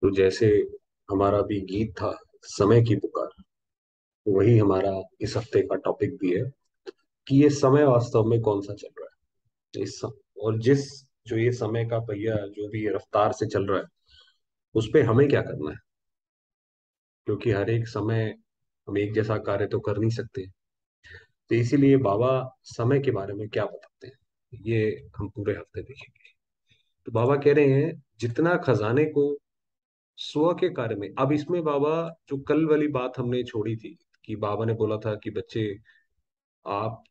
तो जैसे हमारा भी गीत था, समय की पुकार, वही हमारा इस हफ्ते का टॉपिक भी है कि ये समय वास्तव में कौन सा चल रहा है। और जिस जो ये समय का पहिया जो भी ये रफ्तार से चल रहा है, उस पे हमें क्या करना है। क्योंकि हर एक समय हम एक जैसा कार्य तो कर नहीं सकते। तो इसीलिए बाबा समय के बारे में क्या बताते हैं, ये हम पूरे हफ्ते देखेंगे। तो बाबा कह रहे हैं, जितना खजाने को स्व के कार्य में। अब इसमें बाबा, जो कल वाली बात हमने छोड़ी थी, कि बाबा ने बोला था कि बच्चे, आप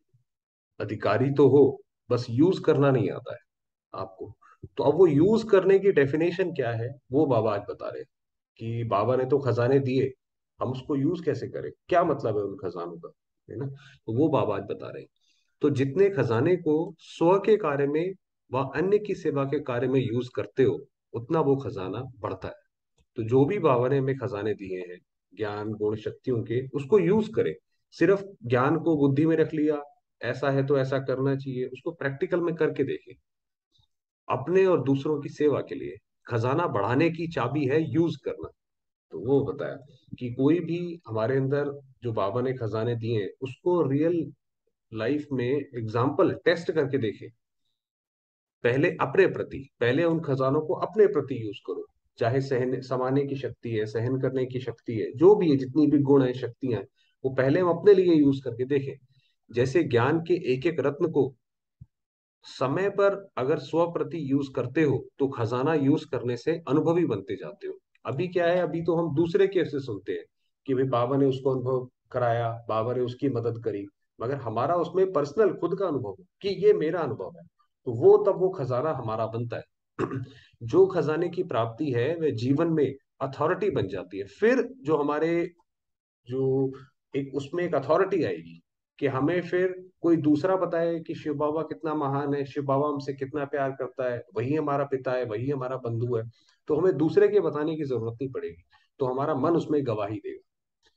अधिकारी तो हो, बस यूज करना नहीं आता है आपको। तो अब वो यूज करने की डेफिनेशन क्या है, वो बाबा आज बता रहे हैं। कि बाबा ने तो खजाने दिए, हम उसको यूज कैसे करें, क्या मतलब है उन खजानों का, है ना। तो वो बाबा आज बता रहे हैं। तो जितने खजाने को स्व के कार्य में व अन्य की सेवा के कार्य में यूज करते हो, उतना वो खजाना बढ़ता है। तो जो भी बाबा ने हमें खजाने दिए हैं, ज्ञान गुण शक्तियों के, उसको यूज करें। सिर्फ ज्ञान को बुद्धि में रख लिया, ऐसा है तो ऐसा करना चाहिए, उसको प्रैक्टिकल में करके देखें, अपने और दूसरों की सेवा के लिए। खजाना बढ़ाने की चाबी है यूज करना। तो वो बताया कि कोई भी हमारे अंदर जो बाबा ने खजाने दिए हैं, उसको रियल लाइफ में एग्जाम्पल टेस्ट करके देखें। पहले अपने प्रति, पहले उन खजानों को अपने प्रति यूज करो। चाहे सहन समाने की शक्ति है, सहन करने की शक्ति है, जो भी है, जितनी भी गुण है, शक्तियां हैं, वो पहले हम अपने लिए यूज करके देखें। जैसे ज्ञान के एक एक रत्न को समय पर अगर स्व प्रति यूज करते हो, तो खजाना यूज करने से अनुभवी बनते जाते हो। अभी क्या है, अभी तो हम दूसरे के से सुनते हैं कि भाई बाबा ने उसको अनुभव कराया, बाबा ने उसकी मदद करी, मगर हमारा उसमें पर्सनल खुद का अनुभव हो कि ये मेरा अनुभव है, तो वो तब वो खजाना हमारा बनता है। जो खजाने की प्राप्ति है, वह जीवन में अथॉरिटी बन जाती है। फिर जो हमारे जो एक उसमें एक अथॉरिटी आएगी कि हमें फिर कोई दूसरा बताए कि शिव बाबा कितना महान है, शिव बाबा हमसे कितना प्यार करता है, वही हमारा पिता है, वही हमारा बंधु है। तो हमें दूसरे के बताने की जरूरत नहीं पड़ेगी, तो हमारा मन उसमें गवाही देगा।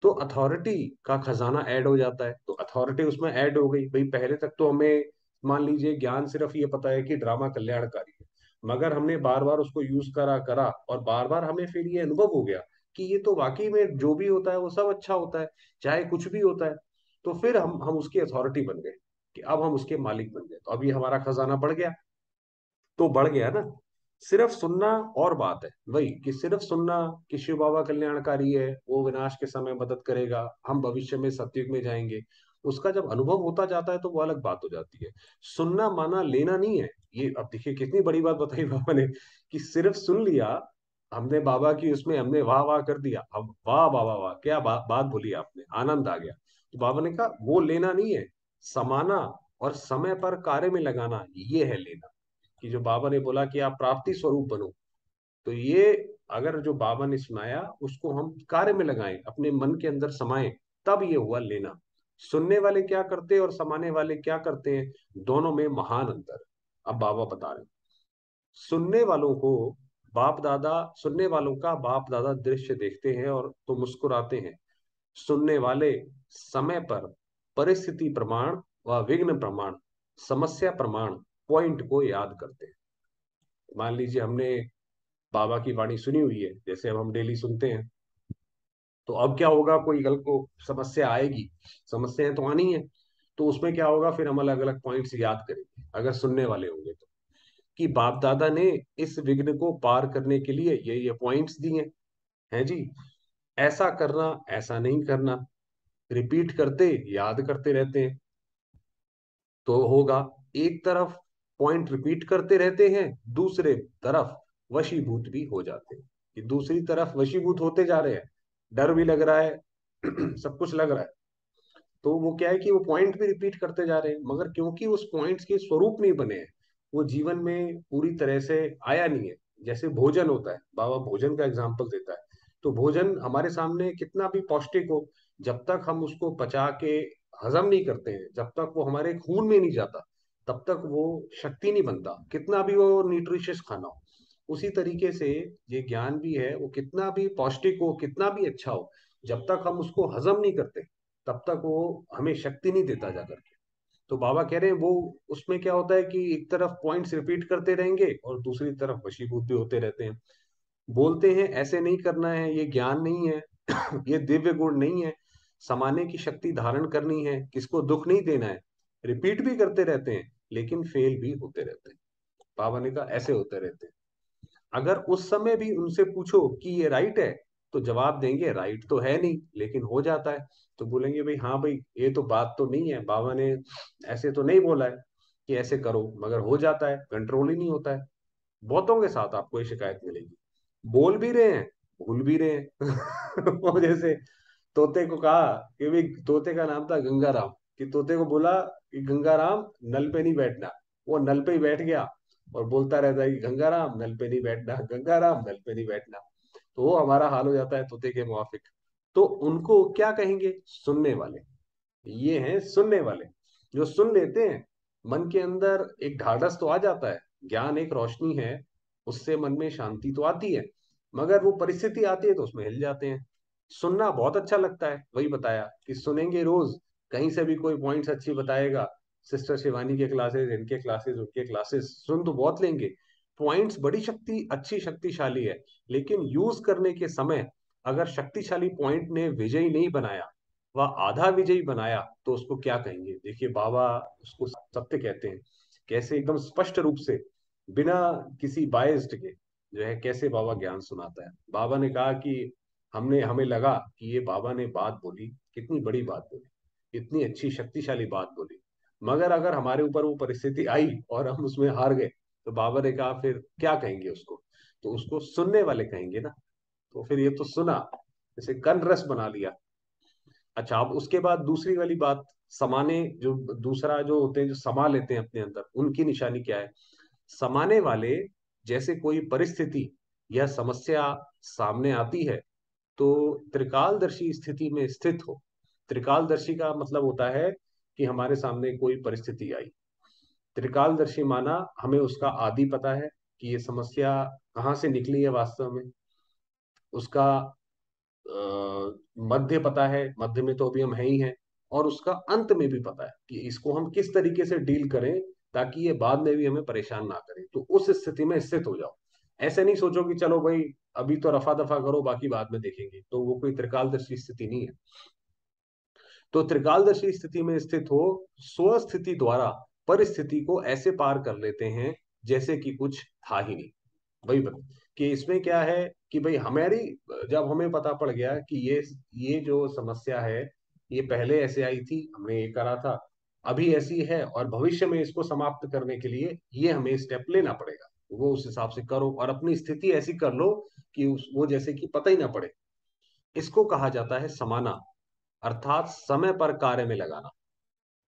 तो अथॉरिटी का खजाना ऐड हो जाता है। तो अथॉरिटी उसमें ऐड हो गई भाई। पहले तक तो हमें, मान लीजिए, ज्ञान सिर्फ ये पता है कि ड्रामा कल्याणकारी है, मगर हमने बार बार उसको यूज करा करा, और बार बार हमें फिर ये अनुभव हो गया कि ये तो वाकई में जो भी होता है वो सब अच्छा होता है, चाहे कुछ भी होता है। तो फिर हम उसकी अथॉरिटी बन गए, कि अब हम उसके मालिक बन गए, तो अभी हमारा खजाना बढ़ गया। तो बढ़ गया ना। सिर्फ सुनना और बात है वही, कि सिर्फ सुनना कि शिव बाबा कल्याणकारी है, वो विनाश के समय मदद करेगा, हम भविष्य में सतयुग में जाएंगे। उसका जब अनुभव होता जाता है तो वो अलग बात हो जाती है। सुनना माना लेना नहीं है। ये अब देखिए कितनी बड़ी बात बताई बाबा ने, कि सिर्फ सुन लिया, हमने बाबा की उसमें हमने वाह वाह कर दिया, अब वाह बाबा वाह, क्या बात बोली आपने, आनंद आ गया। तो बाबा ने कहा वो लेना नहीं है, समाना और समय पर कार्य में लगाना, ये है लेना। कि जो बाबा ने बोला कि आप प्राप्ति स्वरूप बनो, तो ये अगर जो बाबा ने सुनाया उसको हम कार्य में लगाएं, अपने मन के अंदर समाएं, तब ये हुआ लेना। सुनने वाले क्या करते हैं और समाने वाले क्या करते हैं, दोनों में महान अंतर है। अब बाबा बता रहे हैं, सुनने वालों को बाप दादा, सुनने वालों का बाप दादा दृश्य देखते हैं और तो मुस्कुराते हैं। सुनने वाले समय पर परिस्थिति प्रमाण व विघ्न प्रमाण, समस्या प्रमाण, पॉइंट को याद करते हैं। मान लीजिए हमने बाबा की वाणी सुनी हुई है, जैसे अब हम डेली सुनते हैं, तो अब क्या होगा, कोई कल को समस्या आएगी, समस्याएं तो आनी है, तो उसमें क्या होगा, फिर हम अलग अलग पॉइंट्स याद करेंगे अगर सुनने वाले होंगे तो। कि बाप दादा ने इस विघ्न को पार करने के लिए ये पॉइंट्स दिए हैं जी, ऐसा करना, ऐसा नहीं करना, रिपीट करते, याद करते रहते हैं, तो होगा। एक तरफ पॉइंट रिपीट करते रहते हैं, दूसरे तरफ वशीभूत भी हो जाते हैं, कि दूसरी तरफ वशीभूत होते जा रहे हैं, डर भी लग रहा है, सब कुछ लग रहा है। तो वो क्या है कि वो पॉइंट भी रिपीट करते जा रहे हैं, मगर क्योंकि उस पॉइंट्स के स्वरूप नहीं बने हैं, वो जीवन में पूरी तरह से आया नहीं है। जैसे भोजन होता है, बाबा भोजन का एग्जाम्पल देता है। तो भोजन हमारे सामने कितना भी पौष्टिक हो, जब तक हम उसको पचा के हजम नहीं करते हैं, जब तक वो हमारे खून में नहीं जाता, तब तक वो शक्ति नहीं बनता, कितना भी वो न्यूट्रिशियस खाना हो। उसी तरीके से ये ज्ञान भी है, वो कितना भी पौष्टिक हो, कितना भी अच्छा हो, जब तक हम उसको हजम नहीं करते, तब तक वो हमें शक्ति नहीं देता जा करके। तो बाबा कह रहे हैं वो, उसमें क्या होता है कि एक तरफ पॉइंट्स रिपीट करते रहेंगे और दूसरी तरफ वशीभूत भी होते रहते हैं। बोलते हैं ऐसे नहीं करना है, ये ज्ञान नहीं है, ये दिव्य गुण नहीं है, समाने की शक्ति धारण करनी है, किसको दुख नहीं देना है, रिपीट भी करते रहते हैं लेकिन फेल भी होते रहते हैं। बाबा ने कहा ऐसे होते रहते हैं। अगर उस समय भी उनसे पूछो कि ये राइट है, तो जवाब देंगे राइट तो है नहीं लेकिन हो जाता है। तो बोलेंगे भाई हाँ भाई, ये तो बात तो नहीं है, बाबा ने ऐसे तो नहीं बोला है कि ऐसे करो, मगर हो जाता है, कंट्रोल ही नहीं होता है। बहुतों के साथ आपको ये शिकायत मिलेगी, बोल भी रहे हैं भूल भी रहे हैं। और जैसे तोते को कहा कि भाई, तोते का नाम था गंगाराम, कि तोते को बोला कि गंगाराम नल पे नहीं बैठना, वो नल पे ही बैठ गया और बोलता रहता है कि गंगाराम नल पे नहीं बैठना, गंगाराम नल पे नहीं बैठना। तो वो हमारा हाल हो जाता है तोते के मुआफिक। तो उनको क्या कहेंगे? सुनने वाले। ये हैं सुनने वाले, जो सुन लेते हैं। मन के अंदर एक ढाढ़स तो आ जाता है, ज्ञान एक रोशनी है, उससे मन में शांति तो आती है, मगर वो परिस्थिति आती है तो उसमें हिल जाते हैं। सुनना बहुत अच्छा लगता है, वही बताया कि सुनेंगे रोज, कहीं से भी कोई पॉइंट्स अच्छी बताएगा, सिस्टर शिवानी के क्लासेस, इनके क्लासेस, उनके क्लासेस सुन तो बहुत लेंगे। पॉइंट्स बड़ी शक्ति अच्छी शक्तिशाली है, लेकिन यूज करने के समय अगर शक्तिशाली पॉइंट ने विजयी नहीं बनाया, वह आधा विजयी बनाया, तो उसको क्या कहेंगे? देखिए बाबा उसको सत्य कहते हैं। कैसे? एकदम स्पष्ट रूप से, बिना किसी बायस्ड के जो है, कैसे बाबा ज्ञान सुनाता है। बाबा ने कहा कि हमने हमें लगा कि ये बाबा ने बात बोली, कितनी बड़ी बात बोली, इतनी अच्छी शक्तिशाली बात बोली, मगर अगर हमारे ऊपर वो परिस्थिति आई और हम उसमें हार गए, तो बाबा ने कहा फिर क्या कहेंगे उसको? तो उसको सुनने वाले कहेंगे ना। तो फिर ये तो सुना, जैसे कन रस बना लिया। अच्छा, अब उसके बाद दूसरी वाली बात, समाने जो दूसरा जो होते हैं, जो समा लेते हैं अपने अंदर, उनकी निशानी क्या है? समाने वाले, जैसे कोई परिस्थिति या समस्या सामने आती है, तो त्रिकालदर्शी स्थिति में स्थित हो। त्रिकालदर्शी का मतलब होता है कि हमारे सामने कोई परिस्थिति आई, त्रिकालदर्शी माना हमें उसका आदि पता है कि ये समस्या कहाँ से निकली है वास्तव में, उसका मध्य पता है, मध्य में तो अभी हम है ही हैं, और उसका अंत में भी पता है कि इसको हम किस तरीके से डील करें ताकि ये बाद में भी हमें परेशान ना करे। तो उस स्थिति में स्थित हो जाओ। ऐसे नहीं सोचो कि चलो भाई अभी तो रफा दफा करो, बाकी बाद में देखेंगे, तो वो कोई त्रिकालदर्शी स्थिति नहीं है। तो त्रिकालदर्शी स्थिति में स्थित हो, स्व स्थिति द्वारा परिस्थिति को ऐसे पार कर लेते हैं जैसे कि कुछ था ही नहीं। वही कि इसमें क्या है कि भाई हमारी, जब हमें पता पड़ गया कि ये जो समस्या है, ये पहले ऐसे आई थी, हमने ये करा था, अभी ऐसी है, और भविष्य में इसको समाप्त करने के लिए ये हमें स्टेप लेना पड़ेगा, वो उस हिसाब से करो और अपनी स्थिति ऐसी कर लो कि वो जैसे कि पता ही ना पड़े। इसको कहा जाता है समाना, अर्थात समय पर कार्य में लगाना।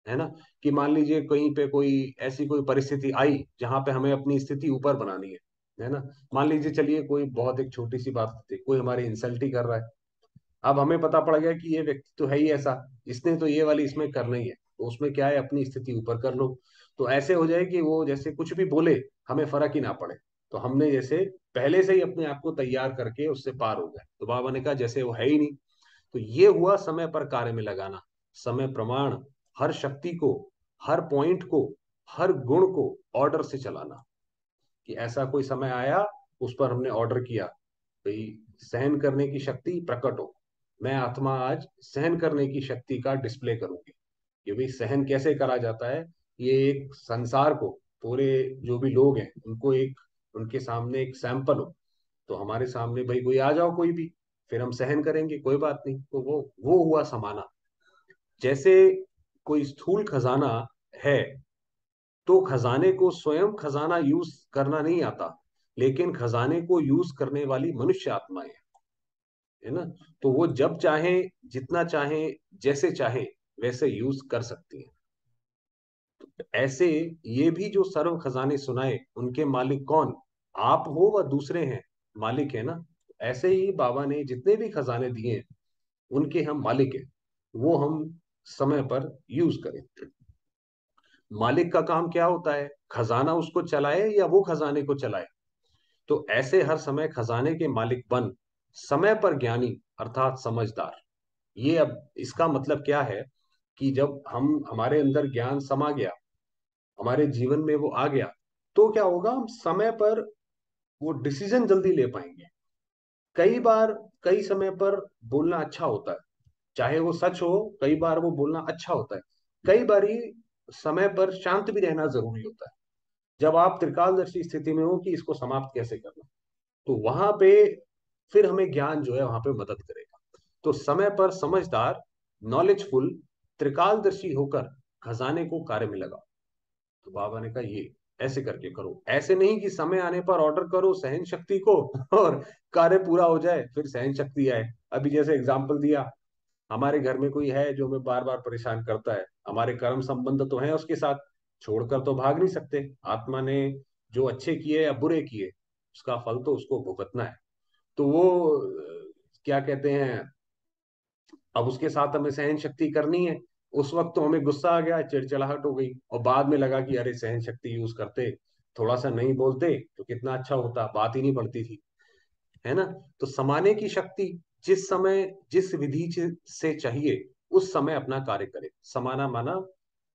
है ना? कि मान लीजिए कहीं पे कोई ऐसी कोई परिस्थिति आई जहां पे हमें अपनी स्थिति ऊपर बनानी है ना? मान लीजिए, चलिए कोई बहुत एक छोटी सी बात होती है, कोई हमारी इंसल्ट ही कर रहा है। अब हमें पता पड़ गया कि ये व्यक्ति तो है ही ऐसा, इसने तो ये वाली इसमें करना ही है, तो उसमें क्या है, अपनी स्थिति ऊपर कर लो। तो ऐसे हो जाए कि वो जैसे कुछ भी बोले, हमें फर्क ही ना पड़े। तो हमने जैसे पहले से ही अपने आप को तैयार करके उससे पार हो गए। तो बाबा ने कहा जैसे वो है ही नहीं। तो ये हुआ समय पर कार्य में लगाना। समय प्रमाण, हर शक्ति को, हर पॉइंट को, हर गुण को ऑर्डर से चलाना। कि ऐसा कोई समय आया, उस पर हमने ऑर्डर किया, भाई सहन करने की शक्ति प्रकट हो। मैं आत्मा आज सहन करने की शक्ति का डिस्प्ले करूंगी। कि भाई सहन कैसे करा जाता है, ये एक संसार को, पूरे जो भी लोग हैं उनको एक, उनके सामने एक सैंपल हो। तो हमारे सामने भाई कोई आ जाओ कोई भी, फिर हम सहन करेंगे, कोई बात नहीं। तो वो हुआ समाना। जैसे कोई स्थूल खजाना है, तो खजाने को स्वयं खजाना यूज करना नहीं आता, लेकिन खजाने को यूज करने वाली मनुष्य आत्माएं हैं। है ना? तो वो जब चाहे, जितना चाहे, जैसे चाहे वैसे यूज कर सकती हैं। ऐसे ये भी जो सर्व खजाने सुनाए, उनके मालिक कौन? आप हो व दूसरे हैं, मालिक है ना? ऐसे ही बाबा ने जितने भी खजाने दिए, उनके हम मालिक हैं। वो हम समय पर यूज करें। मालिक का काम क्या होता है? खजाना उसको चलाए या वो खजाने को चलाए? तो ऐसे हर समय खजाने के मालिक बन, समय पर ज्ञानी अर्थात समझदार। ये अब इसका मतलब क्या है कि जब हम, हमारे अंदर ज्ञान समा गया, हमारे जीवन में वो आ गया, तो क्या होगा, हम समय पर वो डिसीजन जल्दी ले पाएंगे। कई बार कई समय पर बोलना अच्छा होता है, चाहे वो सच हो, कई बार वो बोलना अच्छा होता है। कई बारी समय पर शांत भी रहना जरूरी होता है, जब आप त्रिकालदर्शी स्थिति में हो कि इसको समाप्त कैसे करना, तो वहां पे फिर हमें ज्ञान जो है वहां पे मदद करेगा। तो समय पर समझदार, नॉलेजफुल, त्रिकालदर्शी होकर खजाने को कार्य में लगाओ। तो बाबा ने कहा ये ऐसे करके करो, ऐसे नहीं कि समय आने पर ऑर्डर करो सहन शक्ति को और कार्य पूरा हो जाए फिर सहन शक्ति आए। अभी जैसे एग्जाम्पल दिया, हमारे घर में कोई है जो हमें बार बार परेशान करता है, हमारे कर्म संबंध तो है उसके साथ, छोड़कर तो भाग नहीं सकते। आत्मा ने जो अच्छे किए या बुरे किए, उसका फल तो उसको भुगतना है। तो वो क्या कहते हैं, अब उसके साथ हमें सहन शक्ति करनी है। उस वक्त तो हमें गुस्सा आ गया, चिड़चिड़ाहट हो गई, और बाद में लगा कि अरे सहन शक्ति यूज करते, थोड़ा सा नहीं बोलते तो कितना अच्छा होता, बात ही नहीं पड़ती थी, है ना। तो समाने की शक्ति जिस समय जिस विधि से चाहिए उस समय अपना कार्य करे। समाना माना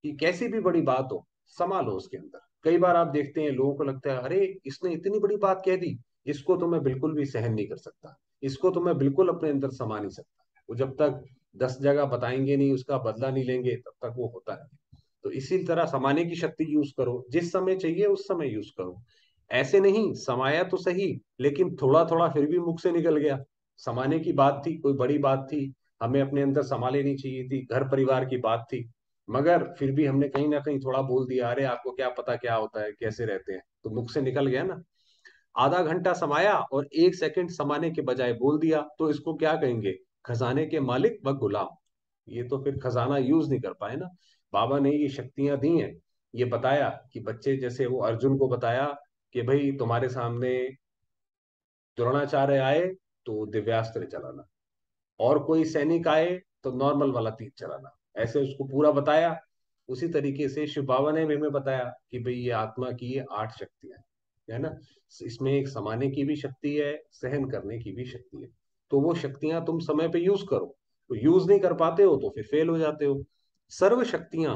कि कैसी भी बड़ी बात हो, समा लो उसके अंदर। कई बार आप देखते हैं लोगों को लगता है अरे इसने इतनी बड़ी बात कह दी, इसको तो मैं बिल्कुल भी सहन नहीं कर सकता, इसको तो मैं बिल्कुल अपने अंदर समा नहीं सकता। वो जब तक 10 जगह बताएंगे नहीं, उसका बदला नहीं लेंगे, तब तक वो होता नहीं। तो इसी तरह समाने की शक्ति यूज करो, जिस समय चाहिए उस समय यूज करो। ऐसे नहीं समाया तो सही, लेकिन थोड़ा थोड़ा फिर भी मुख से निकल गया। समाने की बात थी, कोई बड़ी बात थी, हमें अपने अंदर समा लेनी चाहिए थी, घर परिवार की बात थी, मगर फिर भी हमने कहीं ना कहीं थोड़ा बोल दिया, अरे आपको क्या पता क्या होता है कैसे रहते हैं, तो मुख से निकल गया ना। आधा घंटा समाया और 1 सेकंड समाने के बजाय बोल दिया, तो इसको क्या कहेंगे, खजाने के मालिक व गुलाम। ये तो फिर खजाना यूज नहीं कर पाए ना। बाबा ने ये शक्तियां दी हैं, ये बताया कि बच्चे जैसे वो अर्जुन को बताया कि भाई तुम्हारे सामने द्रोणाचार्य आए तो दिव्यास्त्र चलाना, और कोई सैनिक आए तो नॉर्मल वाला तीर चलाना, ऐसे उसको पूरा बताया। उसी तरीके से शिव बाबा ने भी हमें बताया कि भाई ये आत्मा की ये 8 शक्तियां है ना। इसमें एक समाने की भी शक्ति है, सहन करने की भी शक्ति है। तो वो शक्तियां तुम समय पे यूज करो, तो यूज नहीं कर पाते हो तो फिर फेल हो जाते हो। सर्व शक्तियां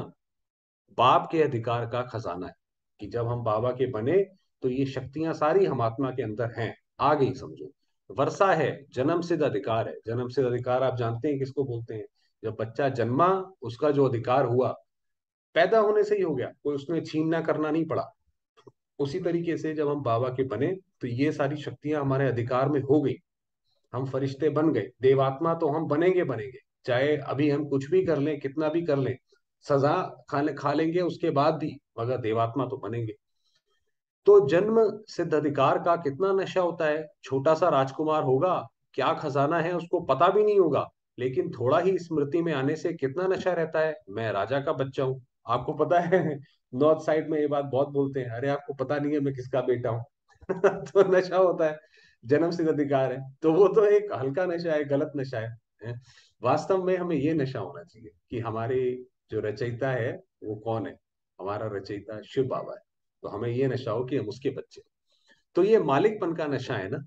बाप के अधिकार का खजाना है, कि जब हम बाबा के बने तो ये शक्तियां सारी हम आत्मा के अंदर हैं, आ गई समझो। वर्षा है, जन्म सिद्ध अधिकार है। जन्म सिद्ध अधिकार आप जानते हैं किसको बोलते हैं, जब बच्चा जन्मा उसका जो अधिकार हुआ, पैदा होने से ही हो गया, कोई उसमें छीनना करना नहीं पड़ा। उसी तरीके से जब हम बाबा के बने तो ये सारी शक्तियां हमारे अधिकार में हो गई, हम फरिश्ते बन गए, देवात्मा तो हम बनेंगे बनेंगे। चाहे अभी हम कुछ भी कर लें, कितना भी कर लें, सजा खा लेंगे उसके बाद भी, मगर देवात्मा तो बनेंगे। तो जन्म सिद्ध अधिकार का कितना नशा होता है। छोटा सा राजकुमार होगा, क्या खजाना है उसको पता भी नहीं होगा, लेकिन थोड़ा ही स्मृति में आने से कितना नशा रहता है, मैं राजा का बच्चा हूँ। आपको पता है नॉर्थ साइड में ये बात बहुत बोलते हैं, अरे आपको पता नहीं है मैं किसका बेटा हूँ। तो नशा होता है, जन्म सिद्ध अधिकार है, तो वो तो एक हल्का नशा है, गलत नशा है। वास्तव में हमें ये नशा होना चाहिए कि हमारे जो रचयिता है वो कौन है, हमारा रचयिता शिव बाबा है। तो हमें ये नशा हो कि हम उसके बच्चे। तो ये मालिकपन का नशा है ना।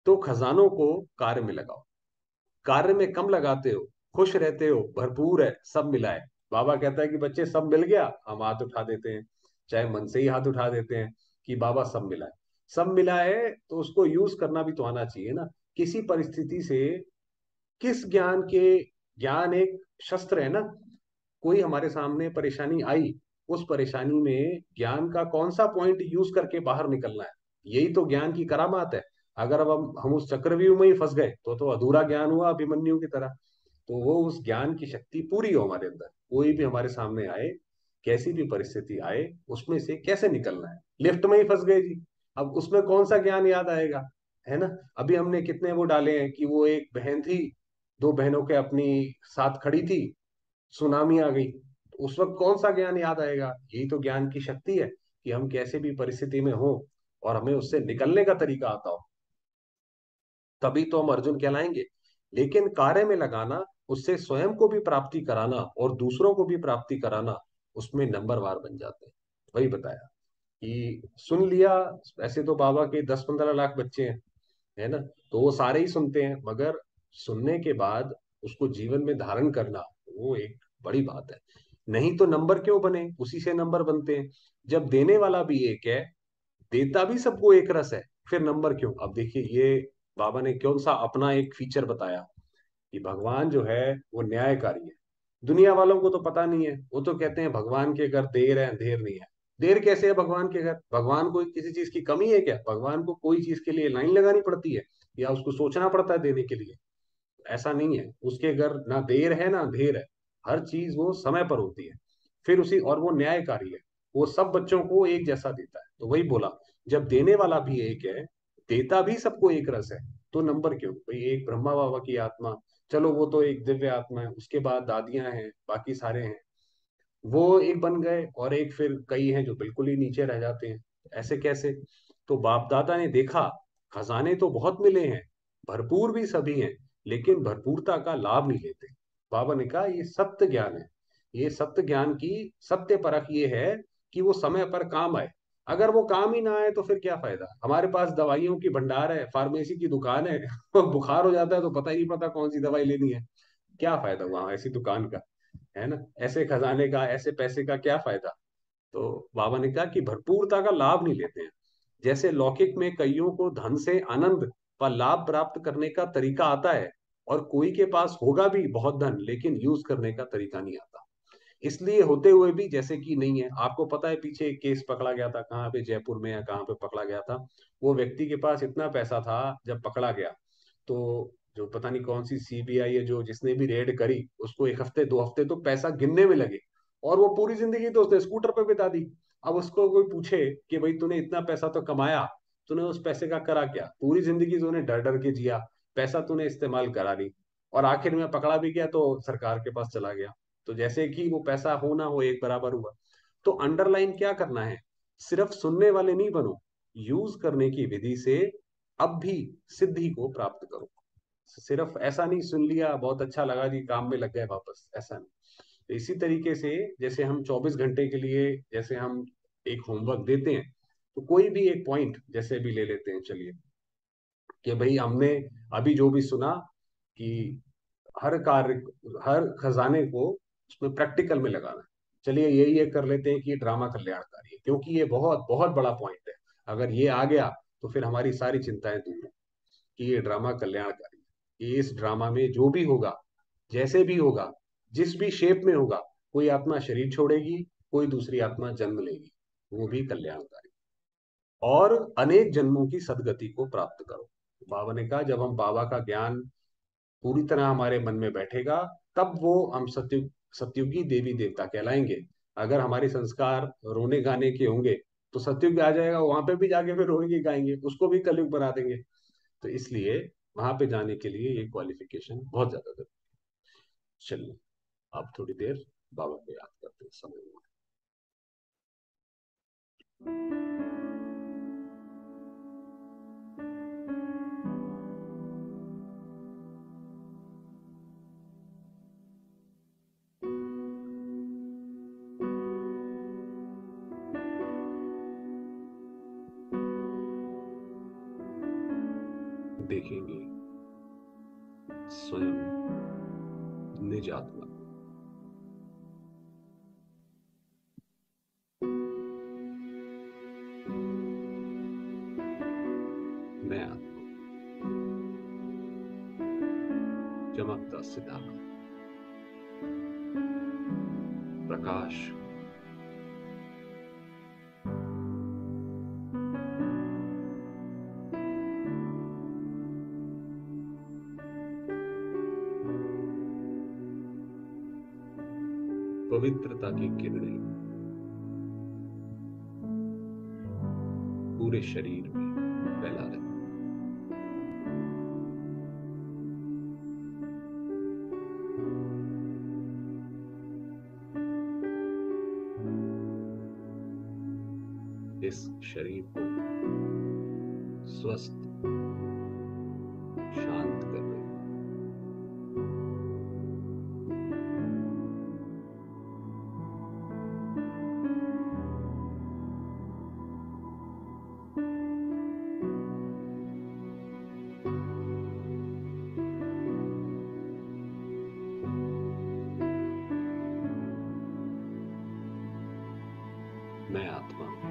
तो खजानों को कार्य में लगाओ, कार्य में कम लगाते हो, खुश रहते हो, भरपूर है, सब मिला है। बाबा कहता है कि बच्चे सब मिल गया, हम हाथ उठा देते हैं, चाहे मन से ही हाथ उठा देते हैं कि बाबा सब मिला है। सब मिला है तो उसको यूज करना भी तो आना चाहिए ना। किसी परिस्थिति से किस ज्ञान के, ज्ञान एक शस्त्र है ना। कोई हमारे सामने परेशानी आई, उस परेशानी में ज्ञान का कौन सा पॉइंट यूज करके बाहर निकलना है, यही तो ज्ञान की करामात है। अगर अब हम उस चक्रव्यूह में ही फंस गए तो अधूरा ज्ञान हुआ अभिमन्यु की तरह। तो वो उस ज्ञान की शक्ति पूरी हो हमारे अंदर, कोई भी हमारे सामने आए, कैसी भी परिस्थिति आए, उसमें से कैसे निकलना है। लिफ्ट में ही फंस गए जी, अब उसमें कौन सा ज्ञान याद आएगा, है ना। अभी हमने कितने वो डाले हैं कि वो एक बहन थी, दो बहनों के अपनी साथ खड़ी थी, सुनामी आ गई, तो उस वक्त कौन सा ज्ञान याद आएगा। यही तो ज्ञान की शक्ति है कि हम कैसे भी परिस्थिति में हो और हमें उससे निकलने का तरीका आता हो, तभी तो हम अर्जुन कहलाएंगे। लेकिन कार्य में लगाना, उससे स्वयं को भी प्राप्ति कराना और दूसरों को भी प्राप्ति कराना, उसमें नंबरवार बन जाते हैं। वही बताया कि सुन लिया, ऐसे तो बाबा के 10-15 लाख बच्चे हैं, है ना। तो वो सारे ही सुनते हैं, मगर सुनने के बाद उसको जीवन में धारण करना, वो एक बड़ी बात है। नहीं तो नंबर क्यों बने, उसी से नंबर बनते हैं। जब देने वाला भी एक है, देता भी सबको एक रस है, फिर नंबर क्यों। अब देखिए ये बाबा ने कौन सा अपना एक फीचर बताया कि भगवान जो है वो न्यायकारी है। दुनिया वालों को तो पता नहीं है, वो तो कहते हैं भगवान के घर देर है अंधेर नहीं है। देर कैसे है भगवान के घर? भगवान को किसी चीज की कमी है क्या? भगवान को कोई चीज के लिए लाइन लगानी पड़ती है या उसको सोचना पड़ता है देने के लिए? ऐसा नहीं है, उसके घर ना देर है ना अंधेर है। हर चीज वो समय पर होती है। फिर उसी, और वो न्यायकारी है। वो सब बच्चों को एक जैसा देता है। तो वही बोला, जब देने वाला भी एक है, देता भी सबको एक रस है, तो नंबर क्यों भाई? एक ब्रह्मा बाबा की आत्मा, चलो वो तो एक दिव्य आत्मा है, उसके बाद दादियां हैं, बाकी सारे हैं, वो एक बन गए, और एक फिर कई हैं जो बिल्कुल ही नीचे रह जाते हैं। ऐसे कैसे? तो बाप दादा ने देखा, खजाने तो बहुत मिले हैं, भरपूर भी सभी हैं, लेकिन भरपूरता का लाभ नहीं लेते। बाबा ने कहा ये सत्य ज्ञान है। ये सत्य ज्ञान की सत्य परख ये है कि वो समय पर काम आए। अगर वो काम ही ना आए तो फिर क्या फायदा? हमारे पास दवाइयों की भंडार है, फार्मेसी की दुकान है, और बुखार हो जाता है तो पता ही नहीं पता कौन सी दवाई लेनी है। क्या फायदा वहां ऐसी दुकान का? है ना? ऐसे खजाने का, ऐसे पैसे का क्या फायदा? तो बाबा ने कहा कि भरपूरता का लाभ नहीं लेते हैं। जैसे लौकिक में कईयों को धन से आनंद व लाभ प्राप्त करने का तरीका आता है, और कोई के पास होगा भी बहुत धन, लेकिन यूज करने का तरीका नहीं आता। इसलिए होते हुए भी जैसे कि नहीं है। आपको पता है पीछे एक केस पकड़ा गया था, कहाँ पे, जयपुर में या कहाँ पे पकड़ा गया था। वो व्यक्ति के पास इतना पैसा था, जब पकड़ा गया तो जो पता नहीं कौन सी सीबीआई है, जो जिसने भी रेड करी, उसको एक हफ्ते 2 हफ्ते तो पैसा गिनने में लगे, और वो पूरी जिंदगी तो उसने स्कूटर पे बिता दी। अब उसको कोई पूछे कि भाई तूने इतना पैसा तो कमाया, तूने उस पैसे का करा क्या? पूरी जिंदगी तूने डर डर के जिया, पैसा तूने इस्तेमाल करा नहीं, और आखिर में पकड़ा भी गया तो सरकार के पास चला गया। तो जैसे कि वो पैसा हो ना हो एक बराबर हुआ। तो अंडरलाइन क्या करना है? सिर्फ सुनने वाले नहीं बनो, यूज करने की विधि से अब भी सिद्धि को प्राप्त करो। सिर्फ ऐसा नहीं, सुन लिया बहुत अच्छा लगा जी, काम में लग गए वापस, ऐसा नहीं। तो इसी तरीके से जैसे हम 24 घंटे के लिए जैसे हम एक होमवर्क देते हैं, तो कोई भी एक पॉइंट जैसे भी ले लेते हैं, चलिए, कि भाई हमने अभी जो भी सुना कि हर कार्य, हर खजाने को उसमें प्रैक्टिकल में लगाना है। चलिए यही ये कर लेते हैं कि ये ड्रामा कल्याणकारी है, क्योंकि ये बहुत बहुत बड़ा पॉइंट है। अगर ये आ गया तो फिर हमारी सारी चिंताएं दूर है, कि ये ड्रामा कल्याणकारी है। कि इस ड्रामा में जो भी होगा, जैसे भी होगा, जिस भी शेप में होगा, कोई आत्मा शरीर छोड़ेगी, कोई दूसरी आत्मा जन्म लेगी, वो भी कल्याणकारी, और अनेक जन्मों की सदगति को प्राप्त करो। बाबा ने कहा जब हम बाबा का ज्ञान पूरी तरह हमारे मन में बैठेगा, तब वो हम सत्युगी देवी देवता कहलाएंगे। अगर हमारे संस्कार रोने गाने के होंगे, तो सत्युग आ जाएगा, वहां पे भी जाके फिर रोएंगे गाएंगे, उसको भी कलयुग बना देंगे। तो इसलिए वहां पे जाने के लिए ये क्वालिफिकेशन बहुत ज्यादा जरूरी है। चलिए, आप थोड़ी देर बाबा को याद करते हैं समय में। देखेंगे स्वयं निज आत्मा को। मैं आत्मा, चमकता सितारा, प्रकाश, पवित्रता की किरणें पूरे शरीर में फैला रहे। इस शरीर को स्वस्थ, शांत कर रहे। मैं आत्मा हूं,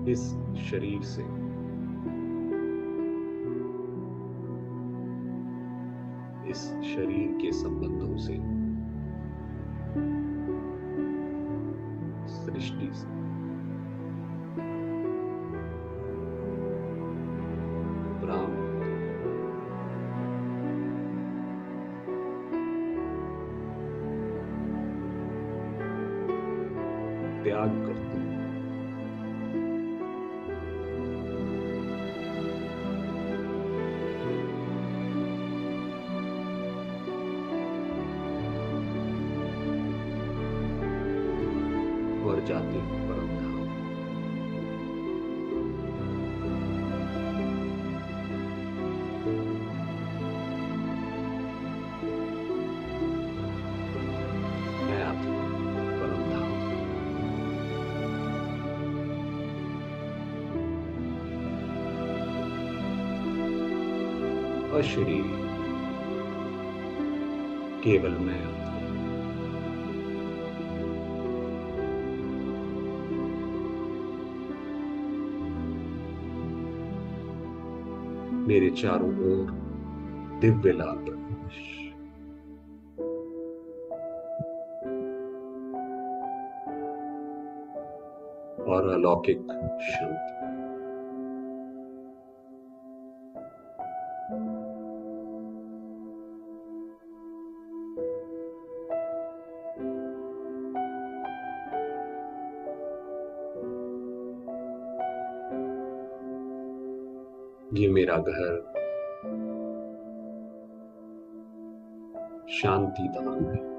इस शरीर से इस शरीर के संबंधों से, सृष्टि से, ब्राह्मण त्याग करते हैं। और जाते हैं परम धाम। मैं आत्मा परम धाम। अशरीरी केवल मैं आत्मा। मेरे चारों ओर दिव्य लाल प्रकाश और अलौकिक शांति। ये मेरा घर शांति धाम है।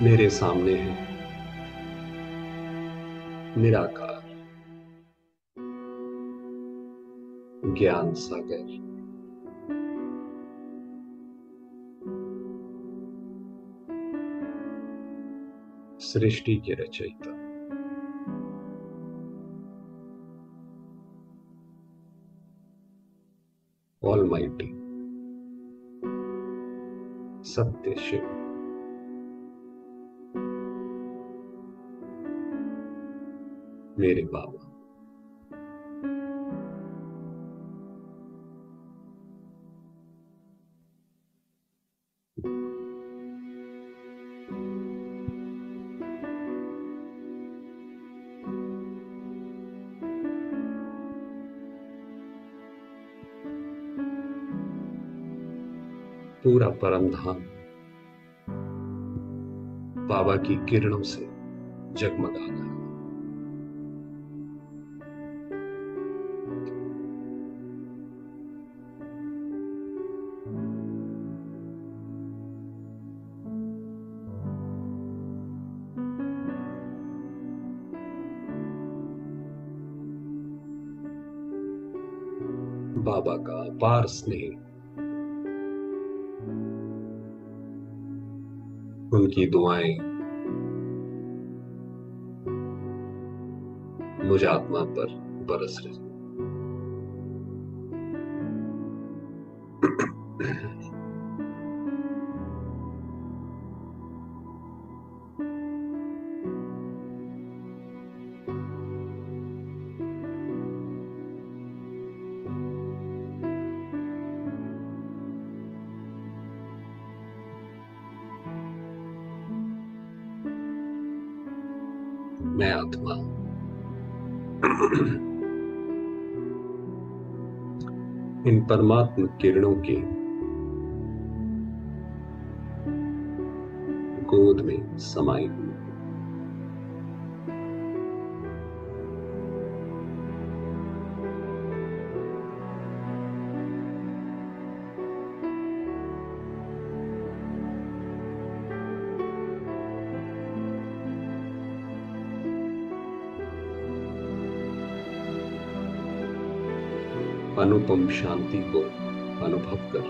मेरे सामने है निराकार ज्ञान सागर। सृष्टि के रचयिता, ऑलमाइटी, सत्य शिव, मेरे बाबा। पूरा परम धाम बाबा की किरणों से जगमगा रहा है। बाबा का अपार स्नेह, उनकी दुआएं मुझ आत्मा पर बरस रही। मैं आत्मा इन परमात्म किरणों के गोद में समाई हूं। अनुपम शांति को अनुभव कर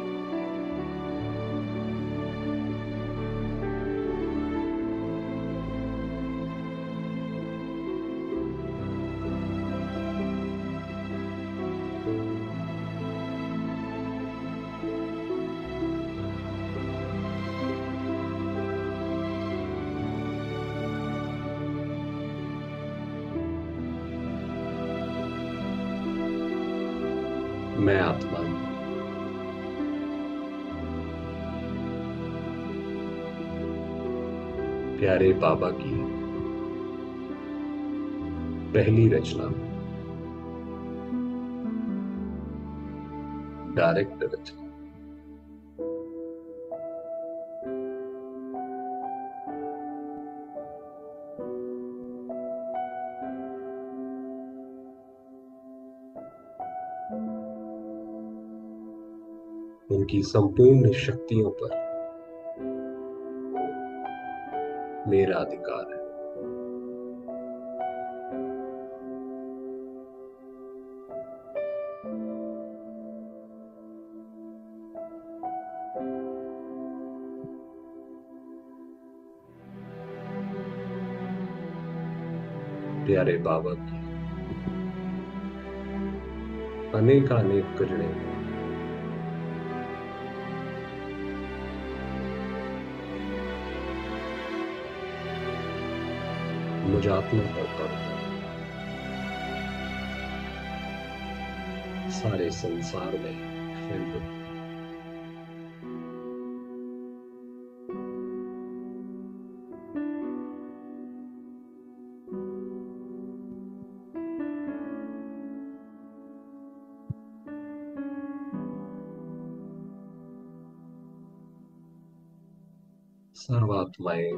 मैं आत्मा प्यारे बाबा की पहली रचना, डायरेक्ट रचना। उनकी संपूर्ण शक्तियों पर मेरा अधिकार है। प्यारे बाबा की अनेकानेक किरणें मुझ आत्मा पर पड़कर सारे संसार में फैल गई। सर्वात्माएं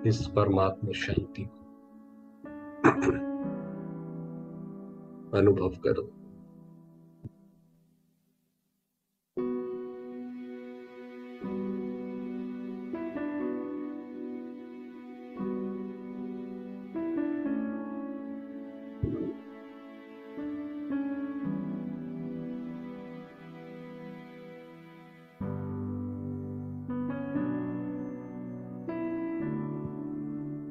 इस परमात्मा शांति को अनुभव करो।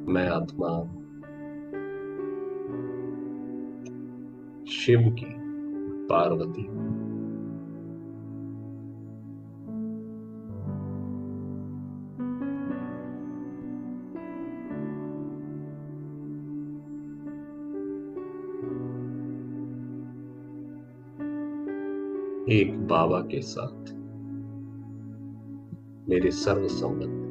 मैं आत्मा शिव की पार्वती एक बाबा के साथ मेरे सर्व संबंध